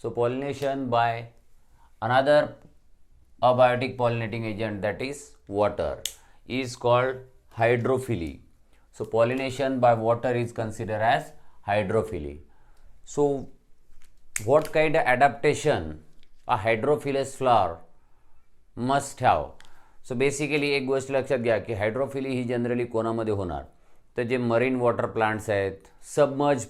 So pollination by another abiotic pollinating agent, that is water, is called hydrophily. So pollination by water is considered as hydrophily. So what kind of adaptation a hydrophilous flower must have? So basically एक गोष्ट लक्षात घ्या की हायड्रोफिली ही generally कोणामध्ये होणार, तर जे मरीन वॉटर प्लांट्स आहेत, सबमर्ज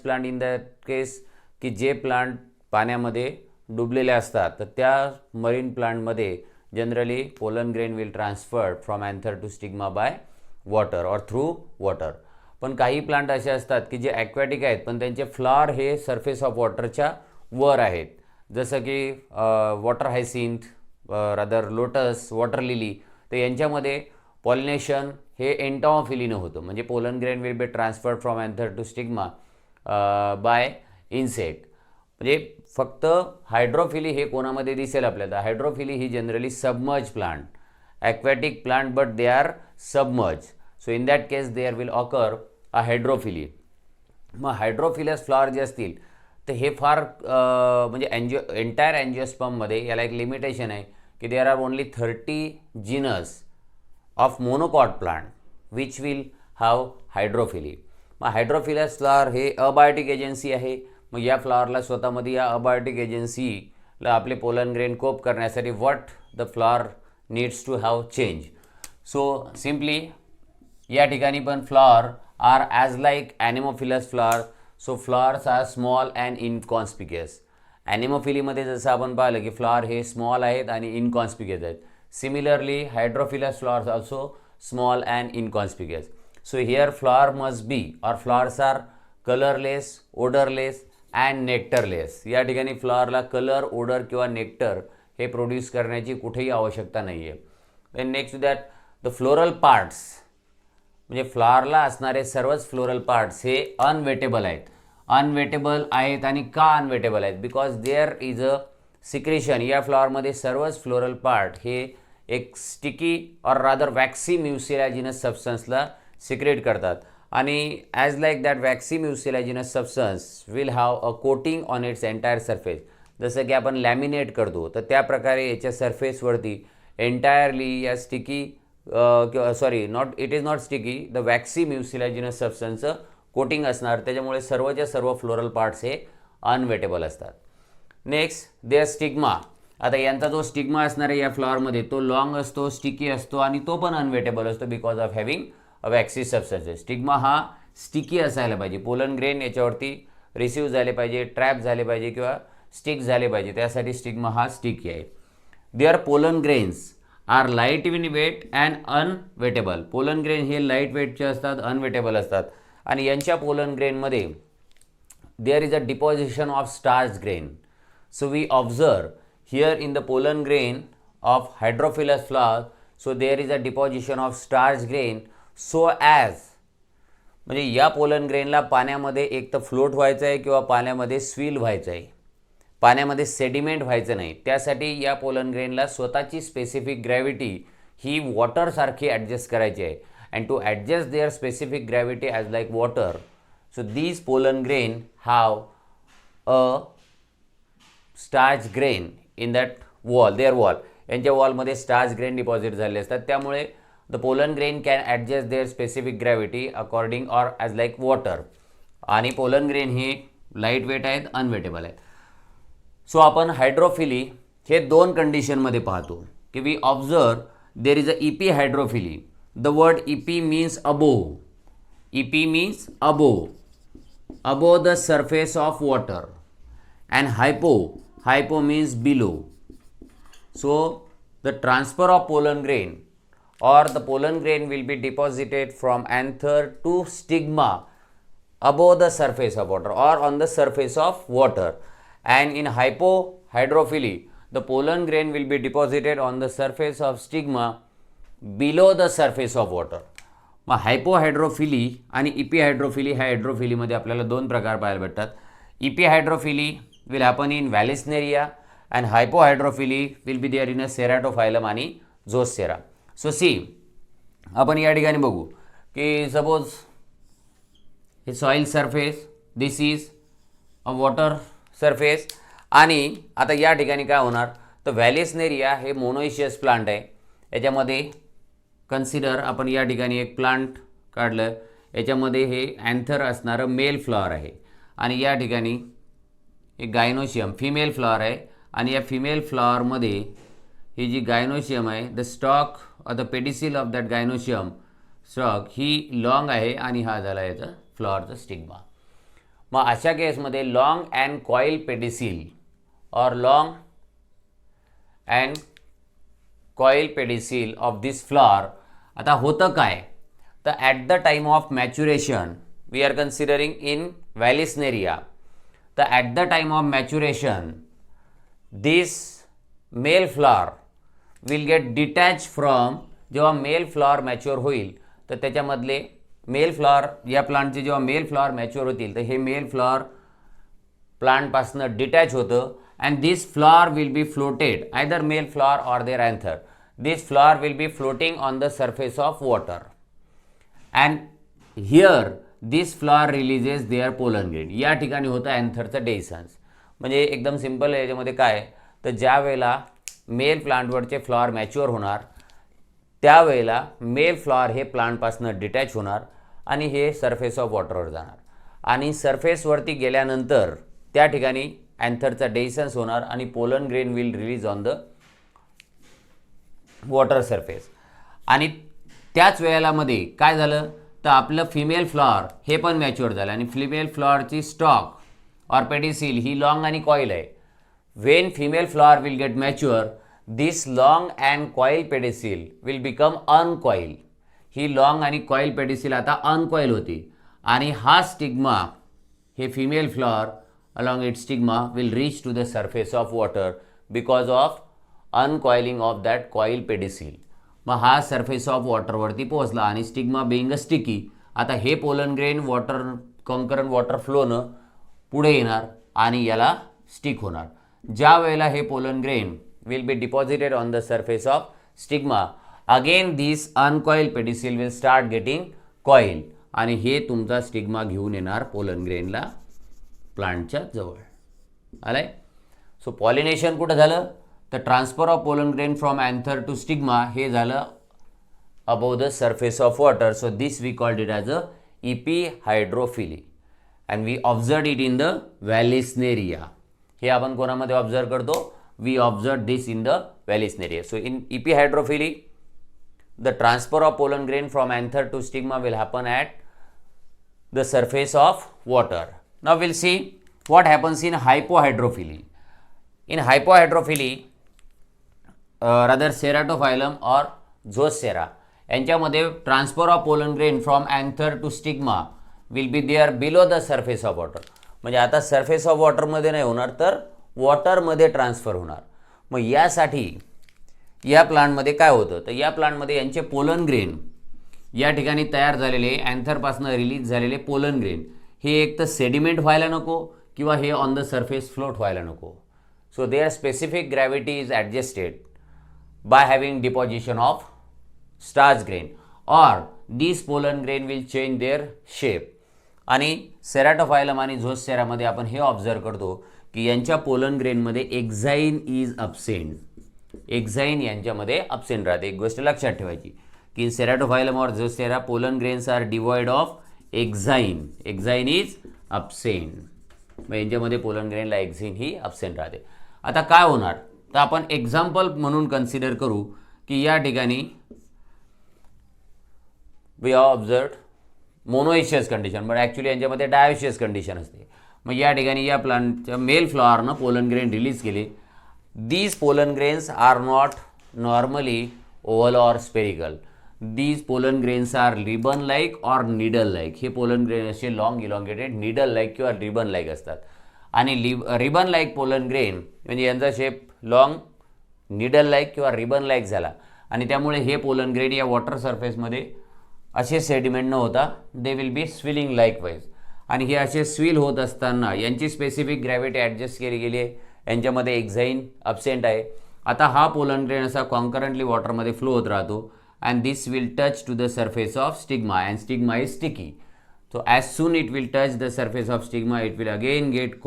प्लांट इन दॅट केस की जे प्लांट पाण्यामध्ये डुबलेले असतात, तर त्या मरीन प्लांटमध्ये generally pollen grain will transferred from anther to stigma by water or through water. पण काही प्लांट असे असतात की जे ॲक्वॅटिक आहेत पण त्यांचे फ्लॉवर हे सरफेस ऑफ वॉटरच्या वर आहेत, जसं की water hyacinth, rather lotus, water lily. तर यांच्यामध्ये पॉलिनेशन हे एंटॉमोफिलीनं होतं, म्हणजे pollen grain will be transferred from anther to stigma by insect. म्हणजे फक्त हायड्रोफिली हे कोणामध्ये दिसेल आपल्याला? हायड्रोफिली ही generally submerge plant, aquatic plant but they are submerge. So in that case there will occur a hydrophily. मग hydrophilous flower जे असतील तर हे फार म्हणजे एंटायर अँजिओस्पर्ममध्ये याला एक लिमिटेशन आहे की there are only 30 genus of monocot plant which will have hydrophily. मग हायड्रोफिलस फ्लॉवर हे अबायोटिक एजन्सी आहे. मग या फ्लॉवरला स्वतःमध्ये या अबायोटिक एजन्सीला आपले पोलन ग्रेन कोप करण्यासाठी what the flower needs to have change. So simply या ठिकाणी पण flower are as like anemophilous flower. So flowers are small and inconspicuous. ॲनिमोफिलीमध्ये जसं आपण पाहिलं की फ्लॉवर हे स्मॉल आहेत आणि इनकॉन्स्पिक्युअस आहेत. Similarly hydrophilous flowers also small and inconspicuous. So here flower must be और flowers are colourless, odourless and nectarless. या ठिकाणी फ्लॉवरला कलर, ओडर किंवा नेक्टर हे प्रोड्यूस करण्याची कुठेही आवश्यकता नाही आहे. Then next to that the floral parts, म्हणजे फ्लॉवरला असणारे सर्वच फ्लोरल पार्ट्स हे अनवेटेबल आहेत. अनवेटेबल आहेत आणि का अनवेटेबल आहेत? Because there is a secretion. या फ्लॉवरमध्ये सर्वच फ्लोरल पार्ट हे एक स्टिकी और रादर वॅक्सी म्युसिलॅजिनस सबस्टन्सला सिक्रेट करतात आणि as like that waxy mucilaginous substance will have a coating on its entire surface. जसं की आपण लॅमिनेट करतो तर त्या प्रकारे याच्या सरफेसवरती एंटायरली या sticky sorry not it is not sticky, the waxy mucilaginous सबस्टन्सचं कोटिंग असणार. त्याच्यामुळे सर्वच्या सर्व फ्लोरल पार्ट्स हे अनवेटेबल असतात. Next there stigma. आता यांचा जो स्टिग्मा असणार आहे या फ्लॉवरमध्ये तो लॉंग असतो, स्टिकी असतो आणि तो पण अनवेटेबल असतो because of having a waxy substances. Stigma हा स्टिकी असायला पाहिजे. पोलन ग्रेन याच्यावरती रिसीव्ह झाले पाहिजे, ट्रॅप झाले पाहिजे किंवा स्टिक झाले पाहिजे, त्यासाठी स्टिग्मा हा स्टिकी आहे. There pollen grains are light in weight and unwettable. Pollen grain हे लाईट वेटचे असतात, अनवेटेबल असतात आणि यांच्या पोलन ग्रेनमध्ये there is a deposition of starch grain. So we observe here in the pollen grain of hydrophilous flower. So there is a deposition of starch grain so as, म्हणजे या pollen ग्रेनला पाण्यामध्ये एक तर float व्हायचं आहे किंवा पाण्यामध्ये स्विल व्हायचं आहे, पाण्यामध्ये सेडिमेंट व्हायचं नाही. त्यासाठी या पोलन ग्रेनला स्वतःची स्पेसिफिक ग्रॅव्हिटी ही वॉटरसारखी ॲडजस्ट करायची आहे. And to adjust their specific gravity as like water, so these pollen grain have a starch grain in that wall, their wall. यांच्या वॉलमध्ये स्टार्च ग्रेन डिपॉझिट झालेले असतात. त्यामुळे the pollen grain can adjust their specific gravity according or as like water. आणि pollen grain हे light weight आहेत, unwettable आहेत. So आपण हायड्रोफिली हे दोन कंडिशनमध्ये पाहतो की we observe there is a epi hydrophily. The word epi means above. Epi means above the surface of water, and hypo means below. So the transfer of pollen grain or the pollen grain will be deposited from anther to stigma above the surface of water or on the surface of water, and in hypohydrophily the pollen grain will be deposited on the surface of stigma below the surface of water. मग hypohydrophily आणि epihydrophily ह्या हायड्रोफिलीमध्ये आपल्याला दोन प्रकार पाहायला भेटतात. Epihydrophily will happen in Vallisneria and hypohydrophily will be there in a Ceratophyllum आणि झोसेरा. सो सी आपण या ठिकाणी बघू की सपोज हे soil surface, this is a water surface. आणि आता या ठिकाणी काय होणार तर व्हॅलेसनेरिया हे मोनोइशियस प्लांट आहे. याच्यामध्ये कन्सिडर आपण या ठिकाणी एक प्लांट काढलं, याच्यामध्ये हे अँथर असणारं मेल फ्लॉवर आहे आणि या ठिकाणी एक गायनोशियम फिमेल फ्लॉवर आहे. आणि या फिमेल फ्लॉवरमध्ये ही जी गायनोशियम आहे, the stock or the pedicel of that gynoecium stock he long आहे आणि हा झाला याचा फ्लॉवरचा स्टिग्मा. मग अशा केसमध्ये लॉंग अँड कॉईल पेडिसिल और long and coil pedicel of this flower. आता होतं काय तर at the time of maturation we are considering in Vallisneria. तर at the time of maturation this male flower will get detach from. जेव्हा male flower mature होईल तर त्याच्यामधले mail flower या प्लांटचे जेव्हा मेल फ्लॉवर मॅच्युअर होतील तर हे मेल फ्लॉवर प्लांटपासनं डिटॅच होतं. And this flower will be floated either male flower or their anther. This flower will be floating on the surface of water and here this flower releases their pollen grain. या ठिकाणी होतं अँथरचं डेसन्स. म्हणजे एकदम simple आहे. याच्यामध्ये काय तर ज्या वेळेला मेल प्लांटवरचे फ्लॉवर मॅच्युअर होणार त्यावेळेला मेल फ्लॉवर हे प्लांटपासनं डिटॅच होणार आणि हे सरफेस ऑफ वॉटरवर जाणार आणि सरफेसवरती गेल्यानंतर त्या ठिकाणी अँथरचा डेसन्स होणार आणि pollen grain will release on the water surface. आणि त्याच वेळेला मध्ये काय झालं तर आपलं फिमेल फ्लॉवर हे पण मॅच्युअर झालं आणि फिमेल फ्लॉवरची स्टॉक ऑर पेडिसिल ही लॉंग आणि कॉईल आहे. When female flower will get mature this long and coil pedicel will become uncoil. ही लॉंग आणि कॉईल पेडिसिल आता अनकॉईल होती आणि हा स्टिग्मा हे female flower along it stigma will reach to the surface of water because of uncoiling of that coil pedicel. मग हा surface of वॉटरवरती पोहोचला आणि स्टिग्मा बिंग अ स्टिकी. आता हे pollen grain water concurrent water फ्लोनं पुढे येणार आणि याला स्टिक होणार. ज्या वेळेला हे pollen grain will be deposited on the surface of stigma again this uncoil pedicel will start getting coil आणि हे तुमचा स्टिग्मा घेऊन येणार पोलन ग्रेनला प्लांटच्या जवळ. आलाय. सो पॉलिनेशन कुठं झालं तर transfer of pollen grain from anther to stigma हे झालं above the surface of water. So this we called it as a epihydrophily and we observe it in the Vallisneria. हे आपण कोणामध्ये ऑब्झर्व करतो we observe this in the Vallisneria. So in epihydrophily the transfer of pollen grain from anther to stigma will happen at the surface of water. Now we'll see what happens in hypohydrophily. In hypohydrophily, rather ceratophyllum or zooxera यांच्यामध्ये transfer of pollen grain from anther to stigma will be there below the surface of water. म्हणजे आता surface of वॉटरमध्ये नाही होणार तर वॉटरमध्ये transfer होणार. मग यासाठी या प्लांटमध्ये काय होतं तर या प्लांटमध्ये यांचे पोलन ग्रेन या ठिकाणी तयार झालेले अँथरपासून रिलीज झालेले पोलन ग्रेन हे एक तर सेडिमेंट व्हायला नको किंवा हे ऑन द सरफेस फ्लोट व्हायला नको. So their specific gravity is adjusted by having deposition of starch grain or this pollen grain will change their shape. आणि सेराटोफायलम आणि झोसेरामध्ये आपण हे ऑब्झर्व करतो की यांच्या पोलन ग्रेनमध्ये एक्झाईन इज अब्सेंट. एक्झाईन यांच्यामध्ये अब्सेंट राहते. एक गोष्ट लक्षात ठेवायची की सेराटोफायलम और Zostera pollen grains are devoid of exine. Exine is absent. मग यांच्यामध्ये पोलन ग्रेनला एक्झाईन ही अब्सेंट राहते. आता काय होणार तर आपण एक्झाम्पल म्हणून कन्सिडर करू की या ठिकाणी we have observed monoecious condition but actually यांच्यामध्ये डायोशियस कंडिशन असते. मग या ठिकाणी या प्लांटच्या मेल फ्लॉवरनं पोलन ग्रेन रिलीज केले. These pollen grains are not normally oval or spherical. These pollen grains are ribbon-like or needle-like. हे pollen grain असे long elongated needle-like किंवा ribbon-like असतात. आणि ribbon-like pollen grain म्हणजे यांचा शेप long needle-like किंवा ribbon-like झाला आणि त्यामुळे हे pollen grain या वॉटर सरफेसमध्ये असे सेडिमेंट न होता दे विल बी स्विलिंग लाईकवाईज. आणि हे असे स्विल होत असताना यांची स्पेसिफिक ग्रॅव्हिटी ॲडजस्ट केली गेली आहे. यांच्यामध्ये एक्झाईन अब्सेंट आहे. आता हा पोलन ग्रेन असा कॉन्करंटली वॉटरमध्ये फ्लो होत राहतो and this will touch to the surface of stigma and stigma is sticky. So as soon it will touch the surface of stigma it will again get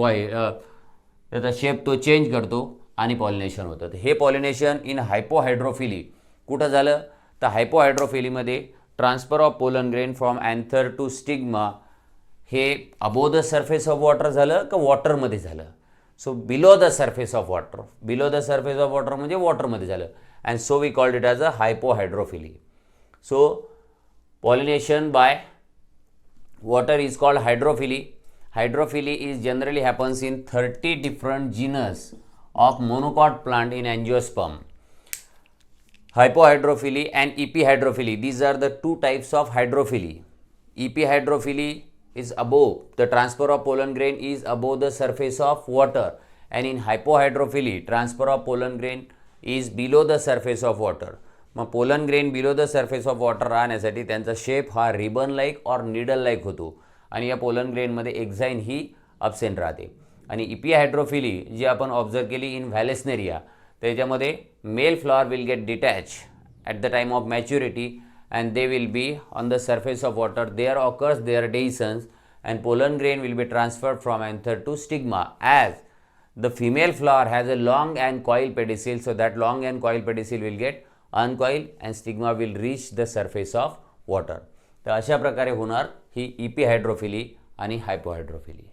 त्याचा shape तो change करतो आणि pollination होतं. तर हे pollination in hypohydrophily कुठं झालं, तर हायपोहायड्रोफिलीमध्ये transfer of pollen grain from anther to stigma हे above the surface of water झालं का वॉटरमध्ये झालं. So below the surface of water, below the surface of water म्हणजे वॉटरमध्ये झालं. And so we called it as a hypohydrophily. So pollination by water is called hydrophily. Hydrophily is generally happens in 30 different genus of monocot plant in angiosperm. Hypohydrophily and epihydrophily, these are the two types of hydrophily. Epihydrophily is above, the transfer of pollen grain is above the surface of water, and in hypohydrophily transfer of pollen grain is below the surface of water. मग pollen grain below the surface of water राहण्यासाठी त्यांचा shape हा ribbon like और needle like होतो आणि या pollen ग्रेनमध्ये exine ही अब्सेंट राहते. आणि इपिहायड्रोफिली जी आपण ऑब्झर्व केली इन व्हॅलेस्नेरिया, त्याच्यामध्ये male flower will get detach at the time of maturity and they will be on the surface of water. There occurs there dehiscence and pollen grain will be transferred from anther to stigma as the female flower has a long and coiled pedicel, so that long and coiled pedicel will get uncoiled and stigma will reach the surface of water. तर अशा प्रकारे होणार ही इपिहायड्रोफिली आणि hypohydrophily.